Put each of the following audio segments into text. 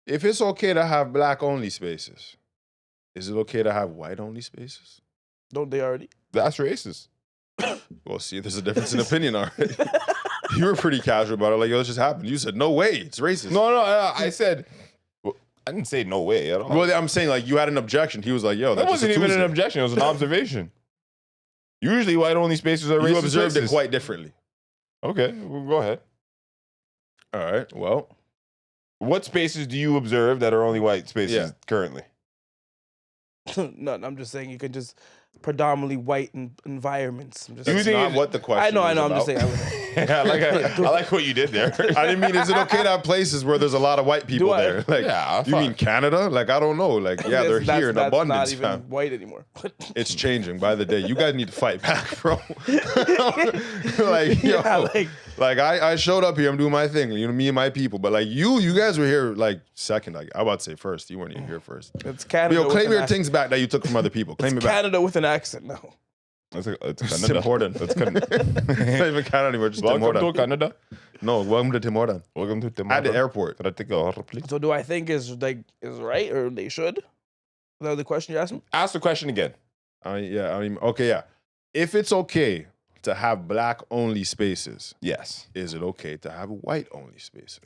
If it's okay to have black only spaces, is it okay to have white only spaces? Don't they already? That's racist. Well, see, there's a difference in opinion already. You were pretty casual about it. Like, yo, this just happened. You said, no way, it's racist. No, I said, well, I didn't say no way at all. Well, I'm saying, like, you had an objection. He was like, yo, that that's wasn't just a even an Tuesday. objection. It was an observation. Usually white only spaces are racist. You observed places. it quite differently. Okay, well, go ahead. All right, well. What spaces do you observe that are only white spaces currently? None. I'm just saying you could just predominantly white environments. I'm just That's saying. not what the question I know. was I'm just about. saying. I like what you did there. I didn't mean, is it okay to have places where there's a lot of white people there? Like, Yeah, you fine. mean Canada? Like, I don't know. Like, yeah, they're here in abundance, That's not even fam. white anymore. It's changing by the day. You guys need to fight back, bro. Like, yo, Yeah, like I showed up here. I'm doing my thing. You know, me and my people. But like you guys were here like second. Like I about to say first. You weren't even here first. It's Canada. Yo, claim with your an things back that you took from other people. Claim It's it back. Canada with an accent now. It's It's Canada. Tim Horton. It's Canada. It's not even Canada anymore. Just Tim Welcome to Horton. Canada. No, welcome to Tim Horton. Welcome to Tim At the Hortons. airport. Can I take a order, please? So do I think is right or they should? Is that the question you asked me? Ask the question again. Okay, yeah. If it's okay to have black only spaces, Yes. is it okay to have white only spaces?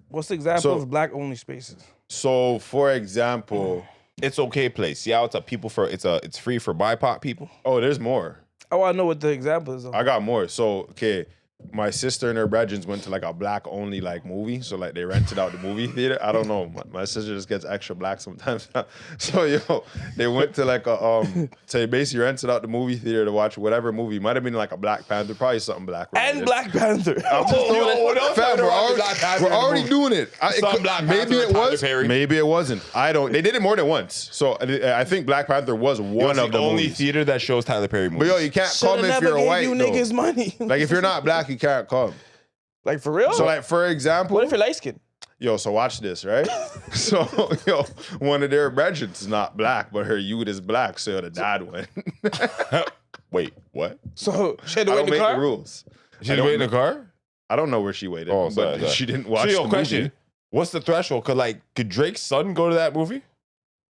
What's the example So- of black only spaces? So, for example, It's okay place. See how it's free for BIPOC people? oh, there's more. I want to know what the example is. I got more. So, okay, my sister and her brethren went to like a black only like movie. So like they rented out the movie theater. I don't know. My sister just gets extra black sometimes. So yo, they went to like a so they basically rented out the movie theater to watch whatever movie. Might have been like a Black Panther, probably something black. And related. Black Panther. I'm just throwing it. Fam, we're already doing it. Maybe it was. Maybe it wasn't. I don't. They did it more than once. So I think Black Panther was one of the only movies. theater that shows Tyler Perry movies. But yo, you can't come if you're a white. you though. niggas money. Like if you're not black, you can't come. Like for real? So like for example, what if you're light skinned? yo, so watch this, right? So yo, one of their brethren is not black, but her youth is black, so the dad went. Wait, what? So she had to I wait don't in the make car? the rules. She waiting in the car? I don't know where she waited, Oh, but sorry. she didn't watch So, the question. movie. What's the threshold? Could Drake's son go to that movie?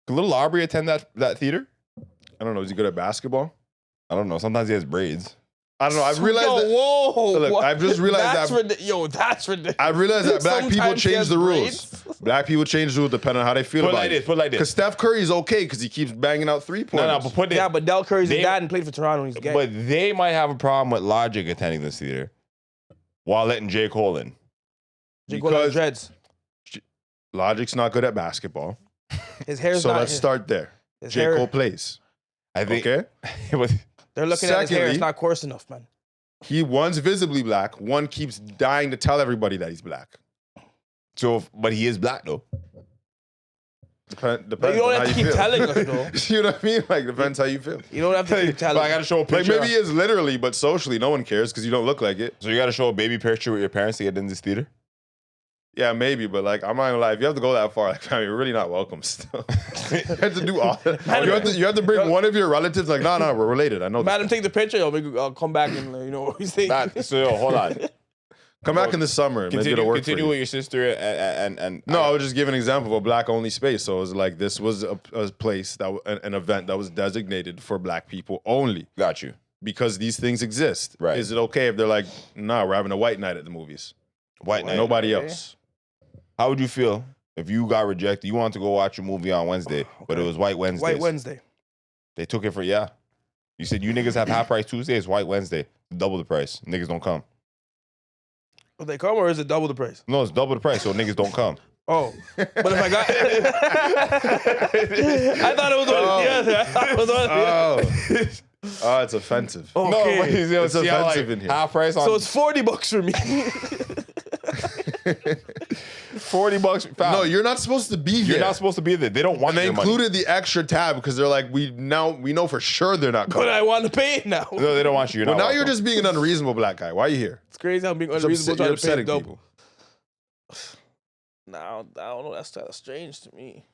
Could little Aubrey attend that theater? I don't know. Is he good at basketball? I don't know. Sometimes he has braids. I don't know. I've realized Yo, that. whoa. Look, what? I've just realized that's that- that's ridiculous. I've realized that black people Sometimes he change has the rules. braids. Black people change the rules depending on how they feel Put about like it. this. Put like Because this. Steph Curry is okay because he keeps banging out 3-pointers. No, but put this. Yeah, but Del Curry's They- his dad and played for Toronto and he's gay. But they might have a problem with Logic attending this theater while letting J. Cole in. Jake Cole has because- dreads. Logic's not good at basketball. His hair's So not let's start there. his J. hair- Cole plays. I think. Okay? They're looking at his hair. It's Secondly- not coarse enough, man. He one's visibly black. One keeps dying to tell everybody that he's black. So, but he is black though. Depends But you don't on have how to keep feel. telling us, though. You know what I mean? Like, depends how you feel. You don't have to keep But telling I gotta show a Like, picture. maybe he is literally, but socially, no one cares because you don't look like it. So you gotta show a baby picture with your parents to get in this theater. Yeah, maybe, but like, I'm not gonna lie. If you have to go that far, like, fam, you're really not welcome still. You have to do all that. You have to bring one of your relatives, like, no, we're related. I know. Madam, take the picture. I'll come back and you know what he's saying. So hold on. Come back in the summer. Maybe it'll work Continue for with you. your sister and No, I was just giving an example of a black-only space. So it was like, this was a place, an event that was designated for black people only. got you. Because these things exist. Right. Is it okay if they're like, nah, we're having a white night at the movies? White night. Nobody Okay. else. How would you feel if you got rejected? You wanted to go watch a movie on Wednesday, but it was White Wednesday. White Wednesday. They took it for You said you niggas have half price Tuesday. It's White Wednesday. Double the price. Niggas don't come. Will they come or is it double the price? No, it's double the price, so niggas don't come. Oh, but if I got, I thought it was on the other. I thought it was on the other. Oh, it's offensive. Okay. No, but It's offensive in here. Half price on. So it's $40 for me. $40. Fam. No, you're not supposed to be here. You're not supposed to be there. They don't want And they your money. included the extra tab because they're like, we know for sure they're not But coming. I want to pay it now. No, they don't want you. You're Well, not now you're welcome. just being an unreasonable black guy. Why are you here? It's crazy how being It's unreasonable you're trying to pay upsetting double. people. No, I don't know. That's kind of strange to me.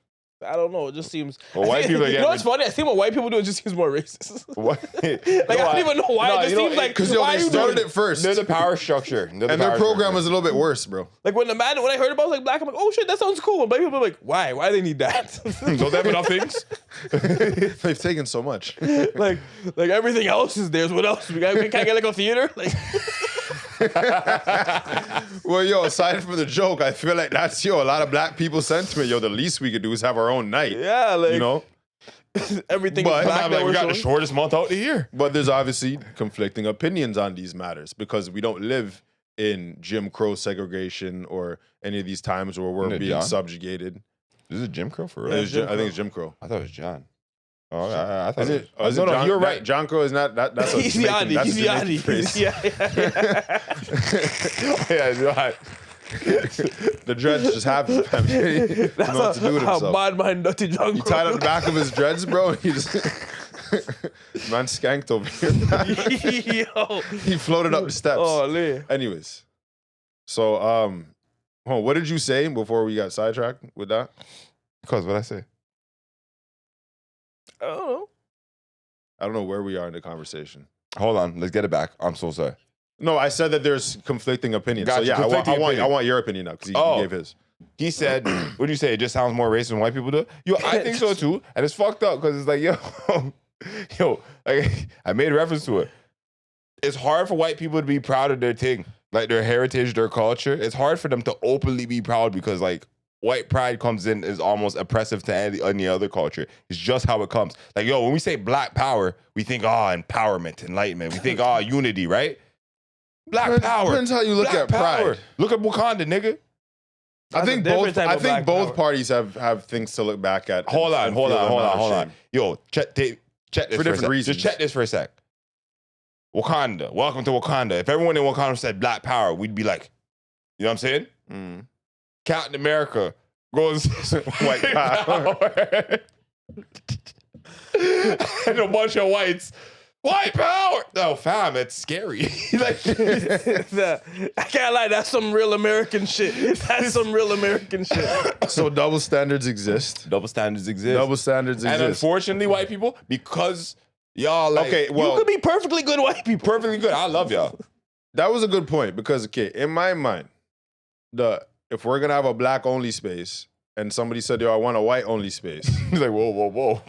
I don't know. It just seems. Well, white people are You know what's funny? I think what white people do, it just seems more racist. What? Like I don't even know why. It just seems like Because why they you started doing it first. They're the power structure. And their program was a little bit worse, bro. Like when I heard about like black, I'm like, oh shit, that sounds cool. And black people are like, why? Why do they need that? Don't they have enough things? They've taken so much. like everything else is theirs. What else? We can't get like a theater. Like Well, yo, aside from the joke, I feel like that's, a lot of black people sentiment. Yo, the least we could do is have our own night. yeah, like You know? everything But- is black I'm that like, we're we got the showing. shortest month out the year. But there's obviously conflicting opinions on these matters because we don't live in Jim Crow segregation or any of these times where we're Isn't it being John? subjugated. This is Jim Crow for I real. think it's Jim Crow. I thought it was John. Oh, I thought Is it? was- Is no, it no, John, you're that- right. John Crow is not that. That's a He's Jamaican, Yanni. that's a He's Jamaican Yanni. phrase. Yeah. Yeah, you're right. The dreads just happen. Fam. He don't know what to do with how himself. bad mind dirty John He Crow. tied up the back of his dreads, bro. And he just man skanked over here. Yo. He floated up the steps. Oh, man. Anyways, so what did you say before we got sidetracked with that? Because what I say? I don't know. I don't know where we are in the conversation. Hold on, let's get it back. I'm so sorry. No, I said that there's conflicting opinions. Gotcha, So yeah, conflicting I opinion. want your opinion now because he Oh. gave his. He said, what do you say? It just sounds more racist than white people do? Yo, I think so too. And it's fucked up because it's like, yo, like, I made reference to it. It's hard for white people to be proud of their thing, like their heritage, their culture. It's hard for them to openly be proud because like white pride comes in is almost oppressive to any other culture. It's just how it comes. Like, yo, when we say black power, we think, empowerment, enlightenment. We think, unity, right? Black power. Depends how you look Black at pride. Look at Wakanda, nigga. I That's a think different both. type I of think black both power. parties have things to look back at. Hold on. and feel them out of shame. Yo, check this For for a different sec. reasons. Just check this for a sec. Wakanda. Welcome to Wakanda. If everyone in Wakanda said black power, we'd be like, you know what I'm saying? Mm. Captain America goes White power. and a bunch of whites. White power. No, fam, it's scary. Like, I can't lie. That's some real American shit. That's some real American shit. So double standards exist. double standards exist. Double standards and exist. unfortunately, white people, because y'all like Okay, You well, could be perfectly good white people. perfectly good. I love y'all. that was a good point because in my mind, if we're gonna have a black only space and somebody said, yo, I want a white only space. He's like, whoa.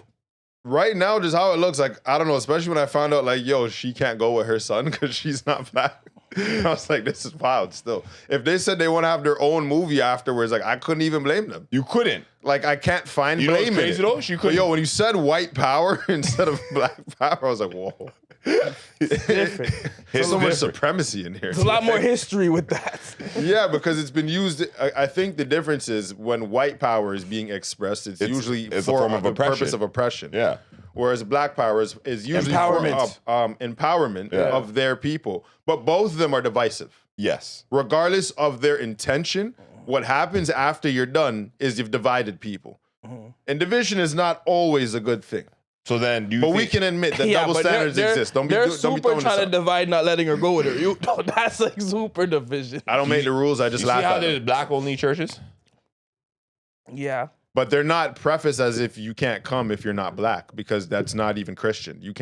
Right now, just how it looks, like, I don't know, especially when I found out, like, yo, she can't go with her son because she's not black. I was like, this is wild still. If they said they want to have their own movie afterwards, like, I couldn't even blame them. You couldn't. Like, I can't find You know what's blame in crazy it. though? She But couldn't. yo, when you said white power instead of black power, I was like, whoa. Different. There's so much different. supremacy in here. There's a lot more history with that. Yeah, because it's been used. I think the difference is when white power is being expressed, it's usually it's a for form of the oppression. purpose of oppression. Yeah. Whereas black power is usually Empowerment. for empowerment Yeah. of their people. But both of them are divisive. Yes. Regardless of their intention, what happens after you're done is you've divided people. And division is not always a good thing. So then, do you But we think- can admit that Yeah, double but standards exist. Don't be they're don't be super throwing this trying to out. divide, not letting her go with her. That's like super division. I don't make the rules. I just You see laugh how at them. there's black only churches? Yeah. But they're not prefaced as if you can't come if you're not black, because that's not even Christian. You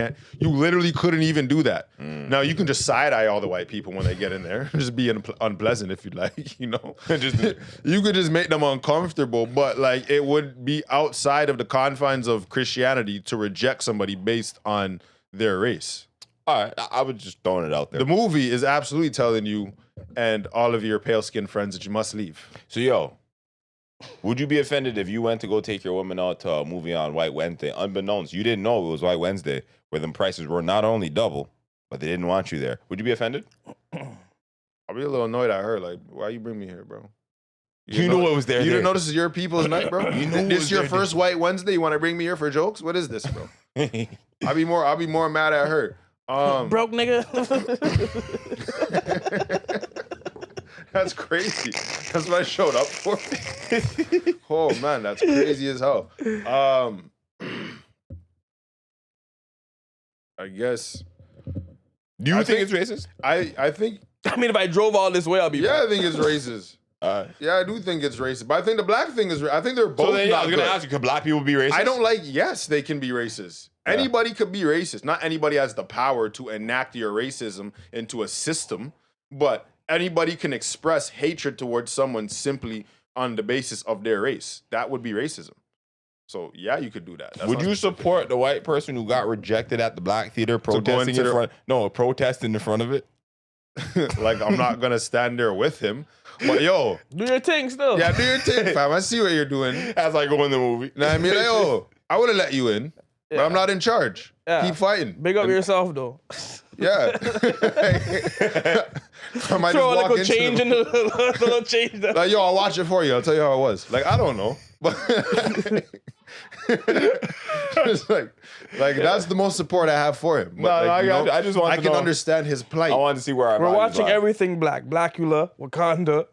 literally couldn't even do that. Now you can just side eye all the white people when they get in there, just be unpleasant if you'd like, you know. You could just make them uncomfortable, but like it would be outside of the confines of Christianity to reject somebody based on their race. All right, I was just throwing it out there. The movie is absolutely telling you and all of your pale skinned friends that you must leave. So yo, would you be offended if you went to go take your woman out to a movie on White Wednesday, unbeknownst you didn't know it was White Wednesday, where the prices were not only double, but they didn't want you there? Would you be offended? I'll be a little annoyed at her. Like, why you bring me here, bro? You know it was there. You didn't know this is your people's night, bro? You knew it This was is your there. first White Wednesday? You want to bring me here for jokes? What is this, bro? I'll be more mad at her. Broke nigga. That's crazy. That's what I showed up for. Oh man, that's crazy as hell. I guess Do you I think think- it's racist? I think I mean, if I drove all this way, I'll be yeah, back. I think it's racist. Yeah, I do think it's racist, but I think the black thing is. I think they're both. So then, I not was gonna good. ask you, could black people be racist? I don't like. Yes, they can be racist. Yeah. Anybody could be racist. Not anybody has the power to enact your racism into a system, but anybody can express hatred towards someone simply on the basis of their race. That would be racism. So yeah, you could do that. That's Would not you specific. support the white person who got rejected at the black theater protesting into in the- front? No, protesting in front of it. Like I'm not gonna stand there with him, but yo, Do your thing still. yeah, do your thing, fam. I see what you're doing. As I go in the movie. Nah, I mean, like, yo, I would have let you in, but I'm not in charge. Yeah. Keep fighting. Big up And- yourself though. Yeah. I might Throw a just walk little into change in the little change. There. Like, yo, I'll watch it for you. I'll tell you how it was. Like, I don't know. But it's like that's the most support I have for him. But No, like, I you got know, you. I just want I to can know. understand his plight. I wanted to see where our We're values watching lie. everything black. Blackula, Wakanda,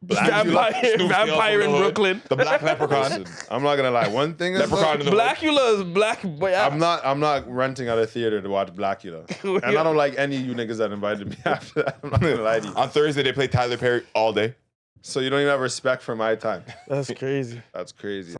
Blackula, Snoop Vampire Dogg in from the hood. Brooklyn. The Black Leprechaun. Listen, I'm not gonna lie. One thing is, Leprechaun in the Blackula is black. But yeah. I'm not renting out a theater to watch Blackula, and I don't like any of you niggas that invited me after that. I'm not gonna lie to you. On Thursday, they play Tyler Perry all day. So you don't even have respect for my time. That's crazy. That's crazy.